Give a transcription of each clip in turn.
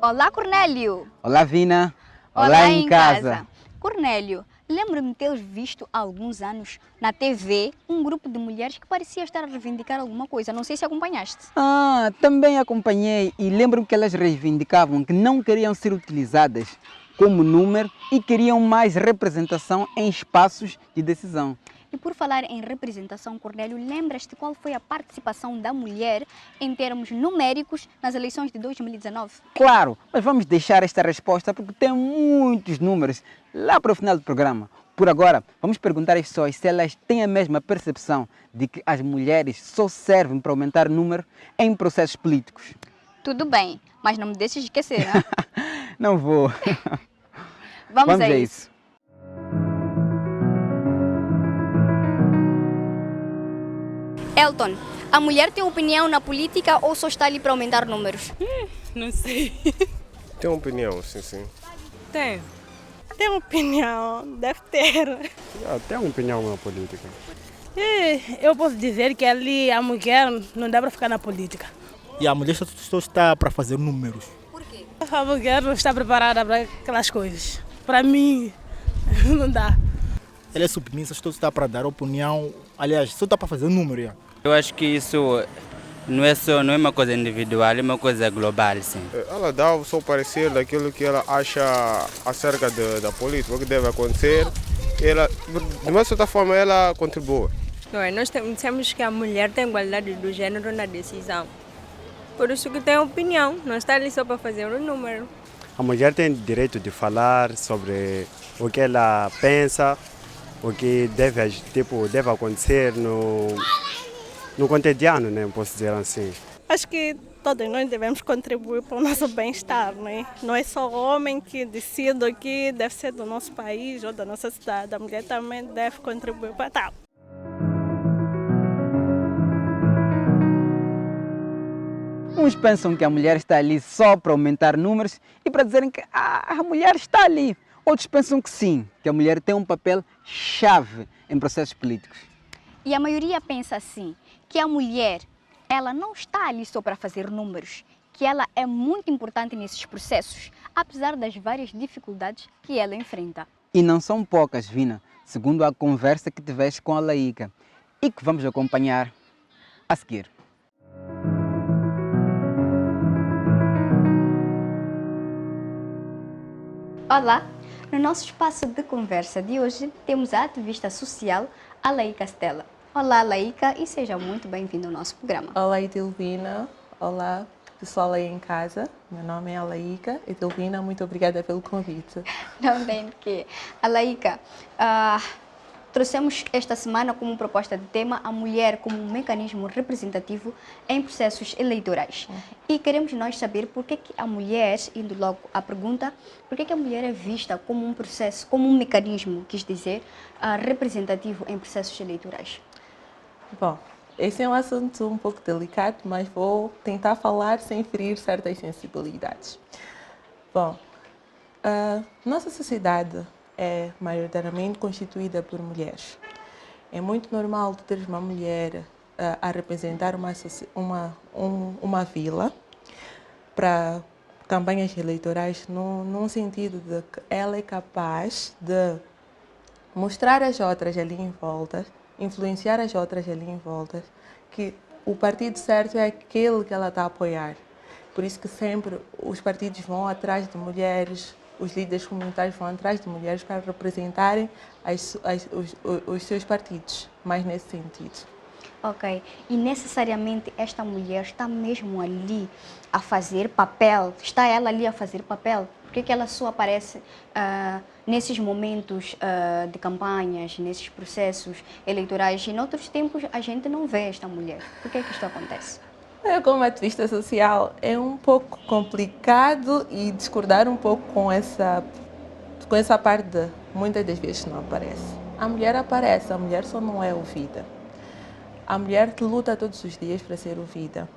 Olá, Cornélio! Olá, Vina! Olá em casa! Cornélio, lembro-me de ter visto há alguns anos na TV um grupo de mulheres que parecia estar a reivindicar alguma coisa. Não sei se acompanhaste. Também acompanhei e lembro-me que elas reivindicavam que não queriam ser utilizadas como número e queriam mais representação em espaços de decisão. E por falar em representação, Cornélio, lembras-te qual foi a participação da mulher em termos numéricos nas eleições de 2019? Claro, mas vamos deixar esta resposta porque tem muitos números lá para o final do programa. Por agora, vamos perguntar às pessoas se elas têm a mesma percepção de que as mulheres só servem para aumentar o número em processos políticos. Tudo bem, mas não me deixes de esquecer, né? Não vou. Vamos a isso. Elton, a mulher tem opinião na política ou só está ali para aumentar números? Não sei. Tem uma opinião, sim. Tem. Tem opinião, deve ter. Tem uma opinião na política. Eu posso dizer que ali a mulher não dá para ficar na política. E a mulher só está para fazer números. Por quê? A mulher não está preparada para aquelas coisas. Para mim, não dá. Ela é submissa, só está para dar opinião. Aliás, só está para fazer número. Já. Eu acho que isso não é uma coisa individual, é uma coisa global, sim. Ela dá o seu parecer daquilo que ela acha acerca da política, o que deve acontecer. Ela, de uma certa forma, ela contribui. Nós temos que a mulher tem igualdade do gênero na decisão. Por isso que tem opinião, não está ali só para fazer um número. A mulher tem direito de falar sobre o que ela pensa, o que deve acontecer no cotidiano, né? Posso dizer assim. Acho que todos nós devemos contribuir para o nosso bem-estar, né? Não é só o homem que decide o que deve ser do nosso país ou da nossa cidade. A mulher também deve contribuir para tal. Uns pensam que a mulher está ali só para aumentar números e para dizerem que a mulher está ali. Outros pensam que sim, que a mulher tem um papel chave em processos políticos. E a maioria pensa assim, que a mulher, ela não está ali só para fazer números, que ela é muito importante nesses processos, apesar das várias dificuldades que ela enfrenta. E não são poucas, Vina, segundo a conversa que tiveste com a Laíca e que vamos acompanhar a seguir. Olá! No nosso espaço de conversa de hoje, temos a ativista social Laíca Stella. Olá, Laíca, e seja muito bem-vindo ao nosso programa. Olá, Edelvina. Olá, pessoal aí em casa. Meu nome é Laíca. Edelvina, muito obrigada pelo convite. Não tem de quê. Laíca, trouxemos esta semana como proposta de tema a mulher como um mecanismo representativo em processos eleitorais. E queremos nós saber por que a mulher, indo logo à pergunta, por que a mulher é vista como um processo, como um mecanismo, quis dizer, representativo em processos eleitorais? Bom, esse é um assunto um pouco delicado, mas vou tentar falar sem ferir certas sensibilidades. Bom, nossa sociedade é maioritariamente constituída por mulheres. É muito normal tu teres uma mulher a representar uma vila para campanhas eleitorais num sentido de que ela é capaz de mostrar às outras ali em volta, influenciar as outras ali em volta, que o partido certo é aquele que ela está a apoiar. Por isso que sempre os partidos vão atrás de mulheres, os líderes comunitários vão atrás de mulheres para representarem os seus partidos, mais nesse sentido. Ok. E necessariamente esta mulher está mesmo ali a fazer papel? Está ela ali a fazer papel? Por que ela só aparece nesses momentos de campanhas, nesses processos eleitorais? E em outros tempos a gente não vê esta mulher. Por que isto acontece? Eu, como ativista social, é um pouco complicado e discordar um pouco com essa parte de muitas das vezes não aparece. A mulher aparece, a mulher só não é ouvida. A mulher que luta todos os dias para ser ouvida.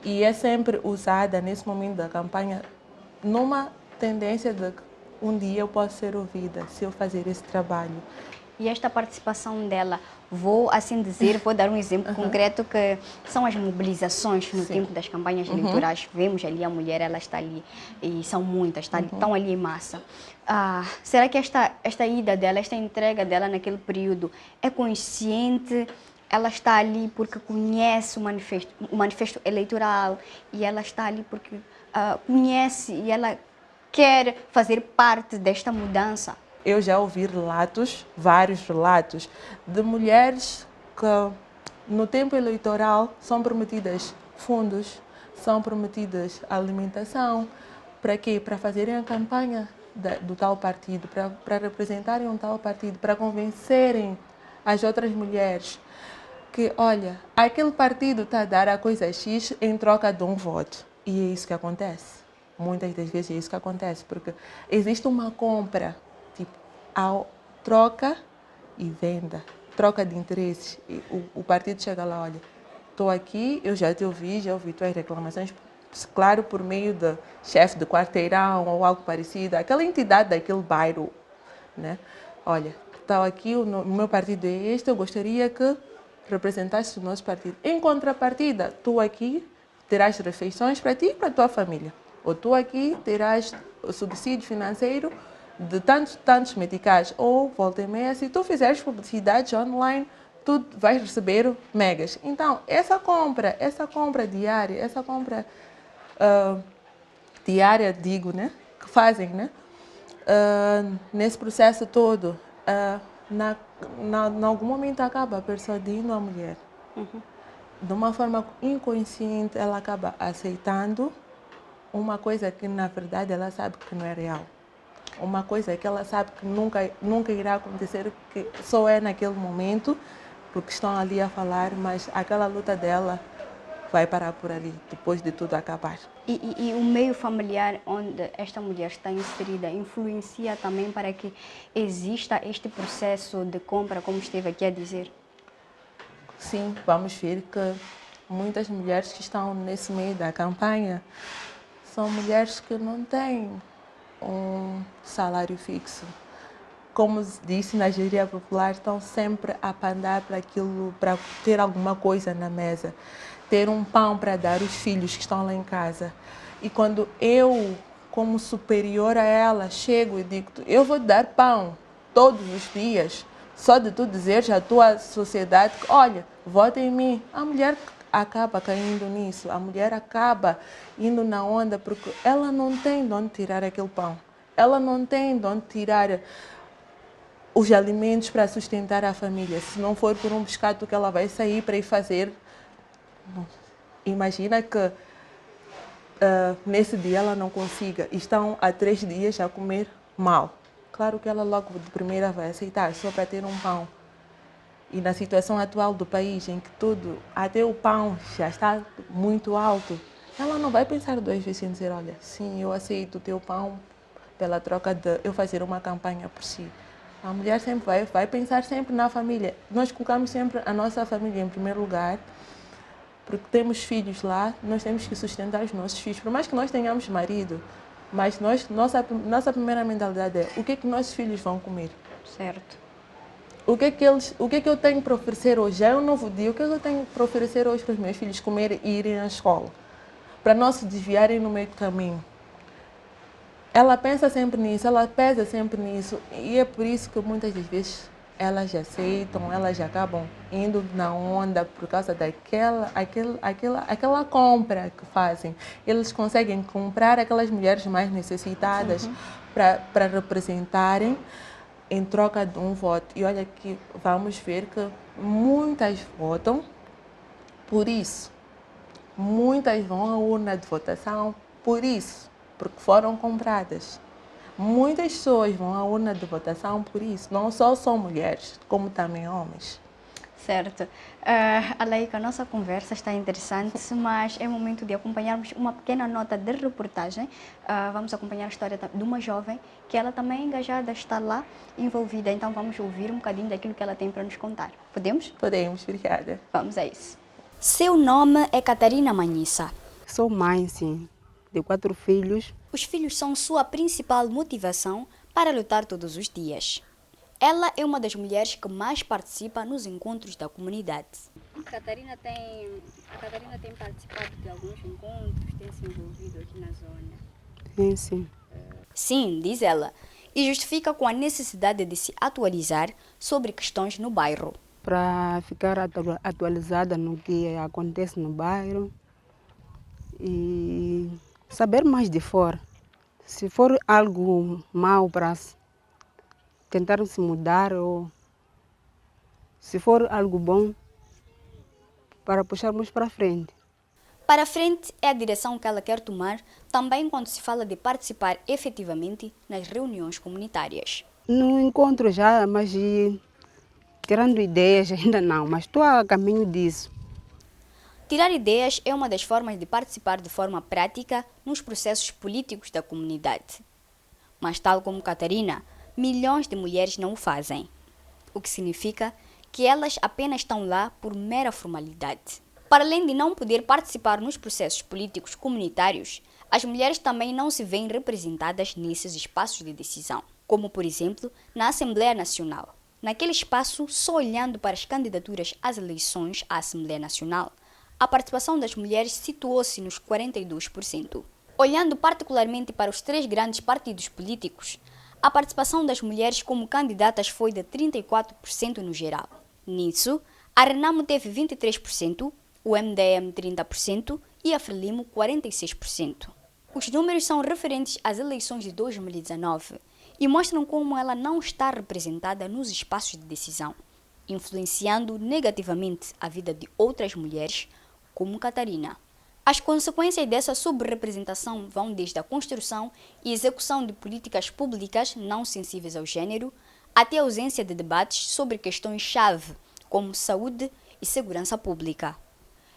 E é sempre usada nesse momento da campanha numa tendência de que um dia eu posso ser ouvida se eu fazer esse trabalho. E esta participação dela, vou assim dizer, vou dar um exemplo concreto que são as mobilizações no tempo das campanhas eleitorais. Vemos ali a mulher, ela está ali e são muitas, estão ali em massa. Será que esta ida dela, esta entrega dela naquele período é consciente? Ela está ali porque conhece o manifesto eleitoral e ela está ali porque conhece e ela quer fazer parte desta mudança? Eu já ouvi relatos, vários relatos, de mulheres que no tempo eleitoral são prometidas fundos, são prometidas alimentação. Para quê? Para fazerem a campanha do tal partido, para representarem um tal partido, para convencerem as outras mulheres que, olha, aquele partido está a dar a coisa X em troca de um voto. E é isso que acontece. Muitas das vezes é isso que acontece, porque existe uma compra, tipo, troca e venda, troca de interesses. E o partido chega lá, olha, estou aqui, eu já te ouvi, já ouvi tuas reclamações, claro, por meio de chefe de quarteirão ou algo parecido, aquela entidade daquele bairro, né? Olha, estou aqui, o meu partido é este, eu gostaria que representasse o nosso partido. Em contrapartida, tu aqui terás refeições para ti e para a tua família. Ou tu aqui terás o subsídio financeiro de tantos medicais. Ou, volta e meia, se tu fizeres publicidade online, tu vais receber megas. Então, essa compra diária, digo, né, que fazem, né, nesse processo todo, em algum momento acaba persuadindo a mulher. De uma forma inconsciente, ela acaba aceitando uma coisa que, na verdade, ela sabe que não é real. Uma coisa que ela sabe que nunca irá acontecer, que só é naquele momento, porque estão ali a falar, mas aquela luta dela vai parar por ali, depois de tudo acabar. E o meio familiar onde esta mulher está inserida influencia também para que exista este processo de compra, como esteve aqui a dizer? Sim, vamos ver que muitas mulheres que estão nesse meio da campanha são mulheres que não têm um salário fixo. Como disse, na gíria popular, estão sempre a pandar para aquilo, para ter alguma coisa na mesa, ter um pão para dar aos filhos que estão lá em casa. E quando eu, como superior a ela, chego e digo, eu vou te dar pão todos os dias, só de tu dizeres à tua sociedade, olha, vota em mim, a mulher acaba caindo nisso, a mulher acaba indo na onda porque ela não tem de onde tirar aquele pão, ela não tem de onde tirar os alimentos para sustentar a família, se não for por um pescado que ela vai sair para ir fazer. Imagina que nesse dia ela não consiga, estão há 3 dias a comer mal. Claro que ela logo de primeira vai aceitar, só para ter um pão. E na situação atual do país, em que tudo, até o pão já está muito alto, ela não vai pensar 2 vezes em dizer, olha, sim, eu aceito o teu pão pela troca de eu fazer uma campanha por si. A mulher sempre vai pensar sempre na família. Nós colocamos sempre a nossa família em primeiro lugar, porque temos filhos lá, nós temos que sustentar os nossos filhos. Por mais que nós tenhamos marido, mas nossa primeira mentalidade é o que é que nossos filhos vão comer. Certo. O que é que eu tenho para oferecer hoje? Já é um novo dia. O que é que eu tenho para oferecer hoje para os meus filhos comer e irem à escola? Para não se desviarem no meio do caminho. Ela pensa sempre nisso, ela pesa sempre nisso. E é por isso que muitas das vezes elas aceitam, elas acabam indo na onda por causa daquela compra que fazem. Eles conseguem comprar aquelas mulheres mais necessitadas para representarem em troca de um voto. E olha que vamos ver que muitas votam por isso. Muitas vão à urna de votação por isso, porque foram compradas. Muitas pessoas vão à urna de votação por isso. Não só são mulheres, como também homens. Certo. Alaika, a nossa conversa está interessante, mas é momento de acompanharmos uma pequena nota de reportagem. Vamos acompanhar a história de uma jovem que ela também é engajada, está lá envolvida. Então vamos ouvir um bocadinho daquilo que ela tem para nos contar. Podemos? Podemos, obrigada. Vamos a isso. Seu nome é Catarina Manhissa. Sou mãe, sim, de 4 filhos. Os filhos são sua principal motivação para lutar todos os dias. Ela é uma das mulheres que mais participa nos encontros da comunidade. A Catarina tem participado de alguns encontros, tem se envolvido aqui na zona. Sim, sim. Sim, diz ela, e justifica com a necessidade de se atualizar sobre questões no bairro. Para ficar atualizada no que acontece no bairro e saber mais de fora. Se for algo mau para tentar se mudar ou se for algo bom para puxarmos para frente. Para frente é a direção que ela quer tomar também quando se fala de participar efetivamente nas reuniões comunitárias. No encontro já, mas tirando ideias ainda não, mas estou a caminho disso. Tirar ideias é uma das formas de participar de forma prática nos processos políticos da comunidade. Mas tal como Catarina, milhões de mulheres não o fazem, o que significa que elas apenas estão lá por mera formalidade. Para além de não poder participar nos processos políticos comunitários, as mulheres também não se veem representadas nesses espaços de decisão, como por exemplo na Assembleia Nacional. Naquele espaço, só olhando para as candidaturas às eleições à Assembleia Nacional, a participação das mulheres situou-se nos 42%. Olhando particularmente para os 3 grandes partidos políticos, a participação das mulheres como candidatas foi de 34% no geral. Nisso, a Renamo teve 23%, o MDM 30% e a Frelimo 46%. Os números são referentes às eleições de 2019 e mostram como ela não está representada nos espaços de decisão, influenciando negativamente a vida de outras mulheres, como Catarina. As consequências dessa subrepresentação vão desde a construção e execução de políticas públicas não sensíveis ao gênero, até a ausência de debates sobre questões-chave, como saúde e segurança pública.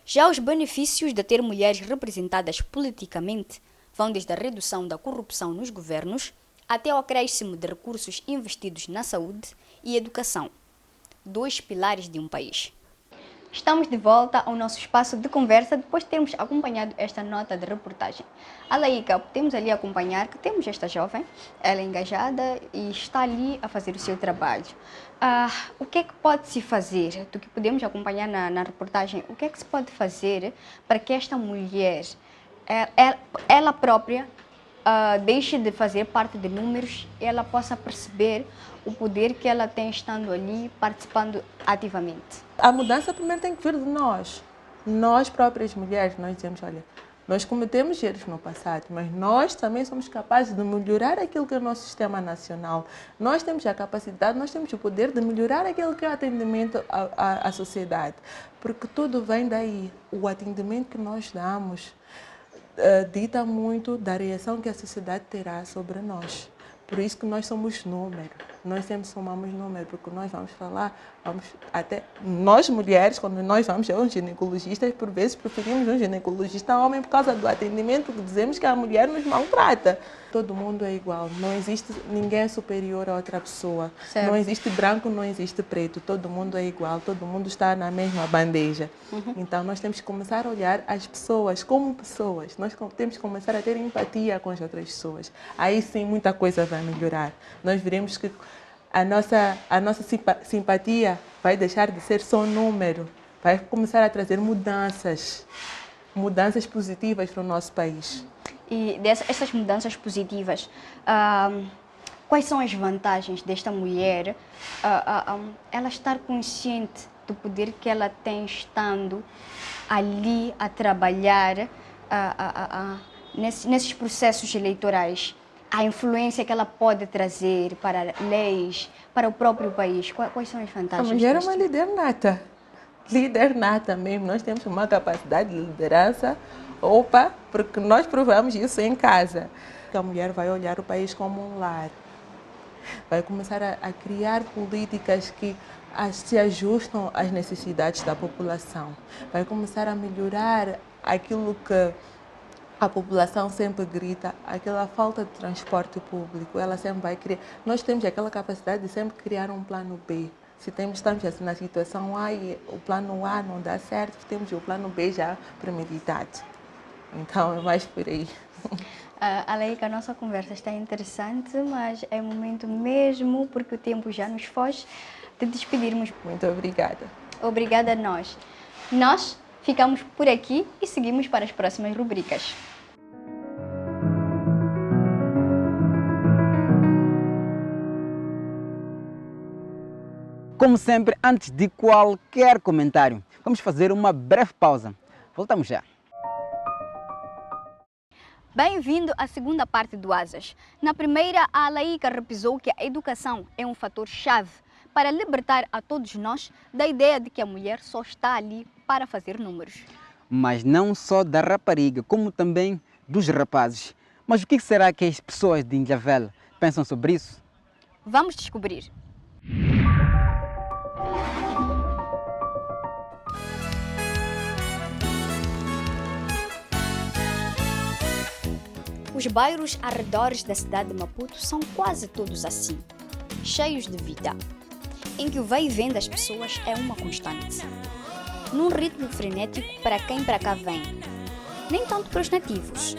Já os benefícios de ter mulheres representadas politicamente vão desde a redução da corrupção nos governos até ao acréscimo de recursos investidos na saúde e educação, 2 pilares de um país. Estamos de volta ao nosso espaço de conversa depois de termos acompanhado esta nota de reportagem. Alaíca, podemos ali acompanhar que temos esta jovem, ela é engajada e está ali a fazer o seu trabalho. O que é que pode-se fazer, do que podemos acompanhar na reportagem, o que é que se pode fazer para que esta mulher, ela própria, deixe de fazer parte de números e ela possa perceber o poder que ela tem estando ali, participando ativamente? A mudança primeiro tem que vir de nós. Nós próprias mulheres, nós dizemos, olha, nós cometemos erros no passado, mas nós também somos capazes de melhorar aquilo que é o nosso sistema nacional. Nós temos a capacidade, nós temos o poder de melhorar aquilo que é o atendimento à sociedade. Porque tudo vem daí. O atendimento que nós damos dita muito da reação que a sociedade terá sobre nós. Por isso que nós somos número. Nós sempre somamos número, porque nós vamos falar, até nós mulheres, quando nós vamos a um ginecologista, por vezes preferimos um ginecologista homem por causa do atendimento, porque dizemos que a mulher nos maltrata. Todo mundo é igual, não existe ninguém superior a outra pessoa. Certo. Não existe branco, não existe preto, todo mundo é igual, todo mundo está na mesma bandeja. Então nós temos que começar a olhar as pessoas como pessoas, nós temos que começar a ter empatia com as outras pessoas. Aí sim muita coisa vai melhorar. Nós veremos que a nossa simpatia vai deixar de ser só número, vai começar a trazer mudanças positivas para o nosso país. E essas mudanças positivas, quais são as vantagens desta mulher, ela estar consciente do poder que ela tem estando ali a trabalhar nesses processos eleitorais? A influência que ela pode trazer para leis, para o próprio país, quais são as vantagens? A mulher é uma líder nata mesmo, nós temos uma capacidade de liderança, porque nós provamos isso em casa. A mulher vai olhar o país como um lar, vai começar a criar políticas que se ajustam às necessidades da população, vai começar a melhorar aquilo que a população sempre grita, aquela falta de transporte público, ela sempre vai criar. Nós temos aquela capacidade de sempre criar um plano B. Se estamos assim na situação A e o plano A não dá certo, temos o plano B já premeditado. Então é mais por aí. Aleika, a nossa conversa está interessante, mas é momento mesmo, porque o tempo já nos foge, de despedirmos. Muito obrigada. Obrigada a nós. Nós ficamos por aqui e seguimos para as próximas rubricas. Como sempre, antes de qualquer comentário, vamos fazer uma breve pausa. Voltamos já. Bem-vindo à segunda parte do Asas. Na primeira, a Aleika repisou que a educação é um fator-chave para libertar a todos nós da ideia de que a mulher só está ali para fazer números. Mas não só da rapariga, como também dos rapazes. Mas o que será que as pessoas de Ilhavela pensam sobre isso? Vamos descobrir. Os bairros arredores da cidade de Maputo são quase todos assim, cheios de vida, em que o vai e vem das pessoas é uma constante. Num ritmo frenético para quem para cá vem, nem tanto para os nativos.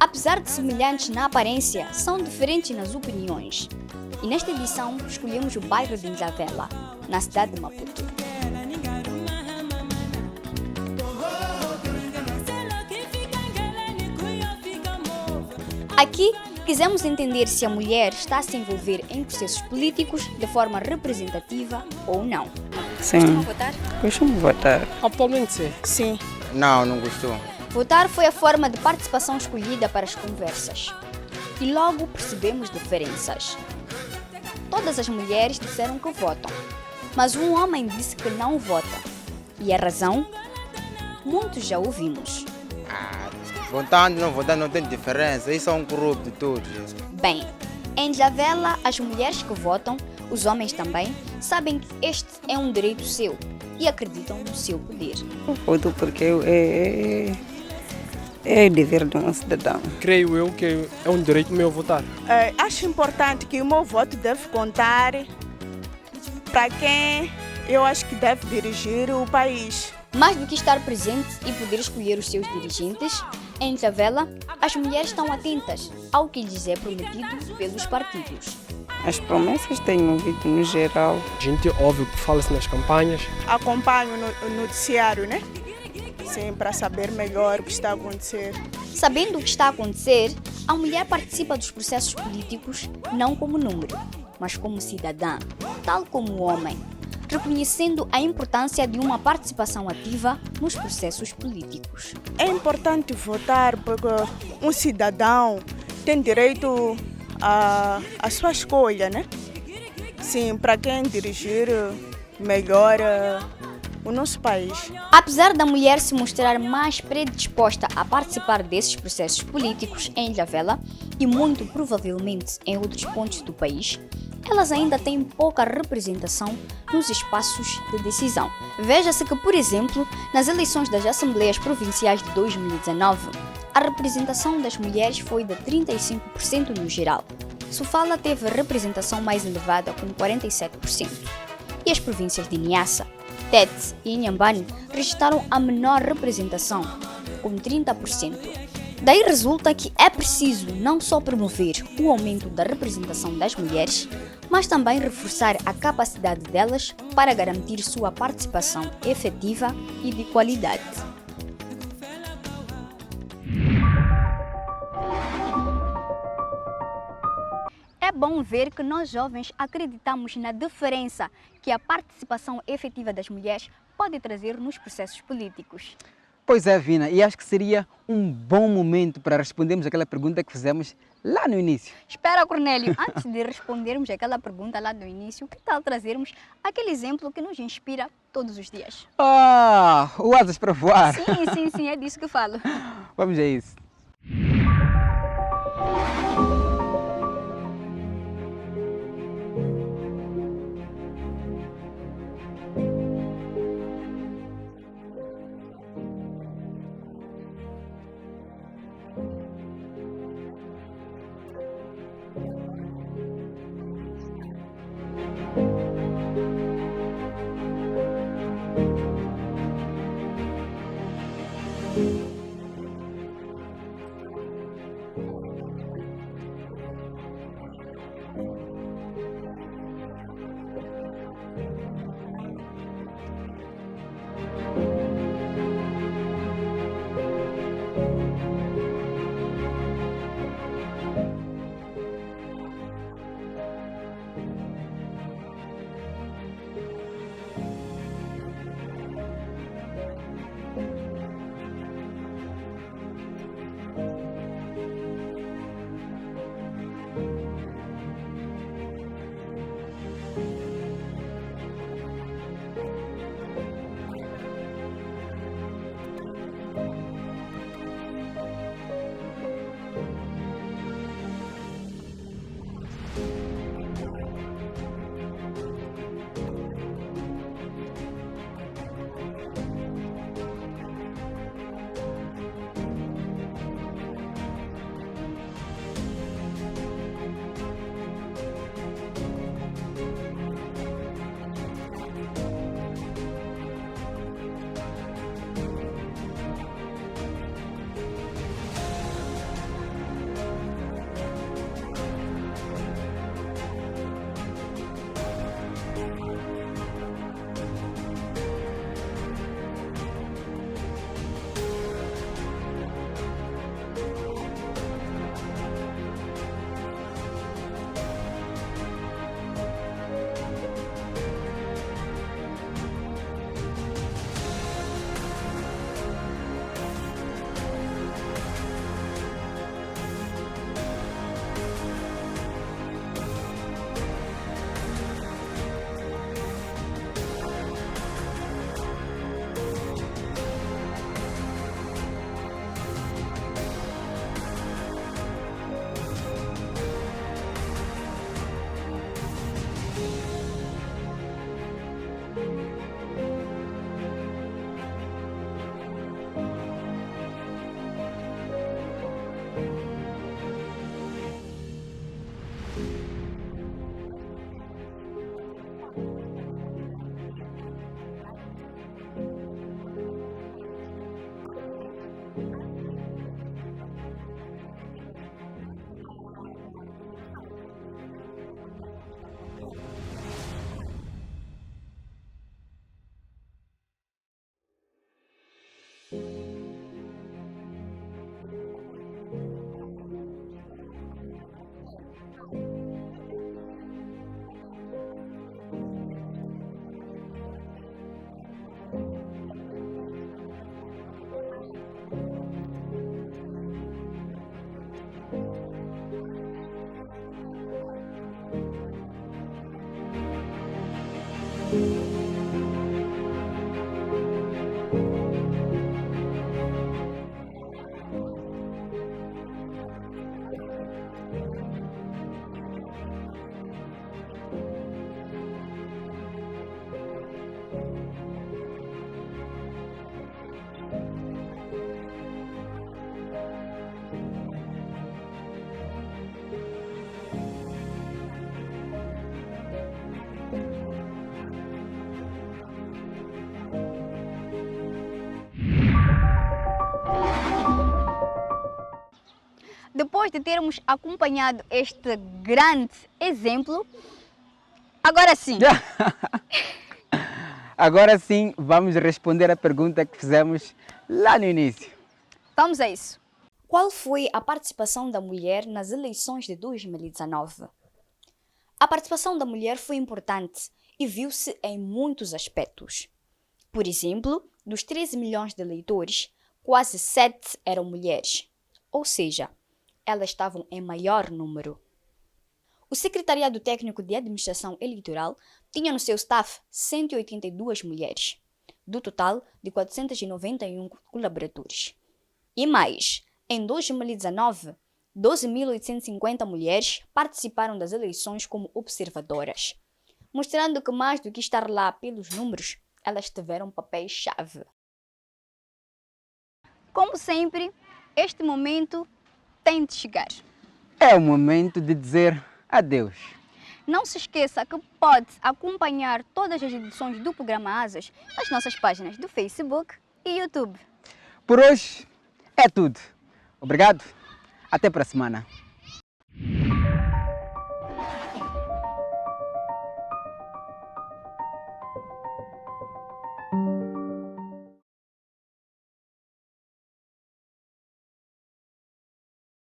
Apesar de semelhantes na aparência, são diferentes nas opiniões. E nesta edição escolhemos o bairro de Ilhavela, na cidade de Maputo. Aqui, quisemos entender se a mulher está a se envolver em processos políticos de forma representativa ou não. Sim. Costuma votar? Costumo votar. Atualmente sim. Sim. Não gostou. Votar foi a forma de participação escolhida para as conversas. E logo percebemos diferenças. Todas as mulheres disseram que votam, mas um homem disse que não vota. E a razão? Muitos já ouvimos. Votando, não votando, não tem diferença. Isso é um corrupto todos. Bem, em Ilhavela, as mulheres que votam, os homens também, sabem que este é um direito seu e acreditam no seu poder. Eu voto porque é dever de um cidadão. Creio eu que é um direito meu votar. Acho importante que o meu voto deve contar para quem eu acho que deve dirigir o país. Mais do que estar presente e poder escolher os seus dirigentes, em Ilhavela, as mulheres estão atentas ao que lhes é prometido pelos partidos. As promessas têm ouvido no geral. A gente ouve o que fala-se nas campanhas. Acompanho no noticiário, né? Sim, para saber melhor o que está a acontecer. Sabendo o que está a acontecer, a mulher participa dos processos políticos não como número, mas como cidadã, tal como o homem, reconhecendo a importância de uma participação ativa nos processos políticos. É importante votar porque um cidadão tem direito à sua escolha, né? Sim, para quem dirigir melhor o nosso país. Apesar da mulher se mostrar mais predisposta a participar desses processos políticos em Ilhavela e muito provavelmente em outros pontos do país, elas ainda têm pouca representação nos espaços de decisão. Veja-se que, por exemplo, nas eleições das Assembleias Provinciais de 2019, a representação das mulheres foi de 35% no geral. Sofala teve a representação mais elevada, com 47%. E as províncias de Niassa, Tete e Inhambane registraram a menor representação, com 30%. Daí resulta que é preciso não só promover o aumento da representação das mulheres, mas também reforçar a capacidade delas para garantir sua participação efetiva e de qualidade. É bom ver que nós jovens acreditamos na diferença que a participação efetiva das mulheres pode trazer nos processos políticos. Pois é, Vina, e acho que seria um bom momento para respondermos aquela pergunta que fizemos lá no início. Espera, Cornélio, antes de respondermos aquela pergunta lá do início, que tal trazermos aquele exemplo que nos inspira todos os dias? O Asas para voar! Sim, é disso que falo. Vamos a isso. Depois de termos acompanhado este grande exemplo, agora sim. Agora sim, vamos responder a pergunta que fizemos lá no início. Vamos a isso. Qual foi a participação da mulher nas eleições de 2019? A participação da mulher foi importante e viu-se em muitos aspectos. Por exemplo, dos 13 milhões de eleitores, quase 7 eram mulheres, ou seja, elas estavam em maior número. O Secretariado Técnico de Administração Eleitoral tinha no seu staff 182 mulheres, do total de 491 colaboradores. E mais, em 2019, 12.850 mulheres participaram das eleições como observadoras, mostrando que mais do que estar lá pelos números, elas tiveram papéis-chave. Como sempre, este momento tem de chegar. É o momento de dizer adeus. Não se esqueça que pode acompanhar todas as edições do programa Asas nas nossas páginas do Facebook e YouTube. Por hoje é tudo. Obrigado. Até para a semana.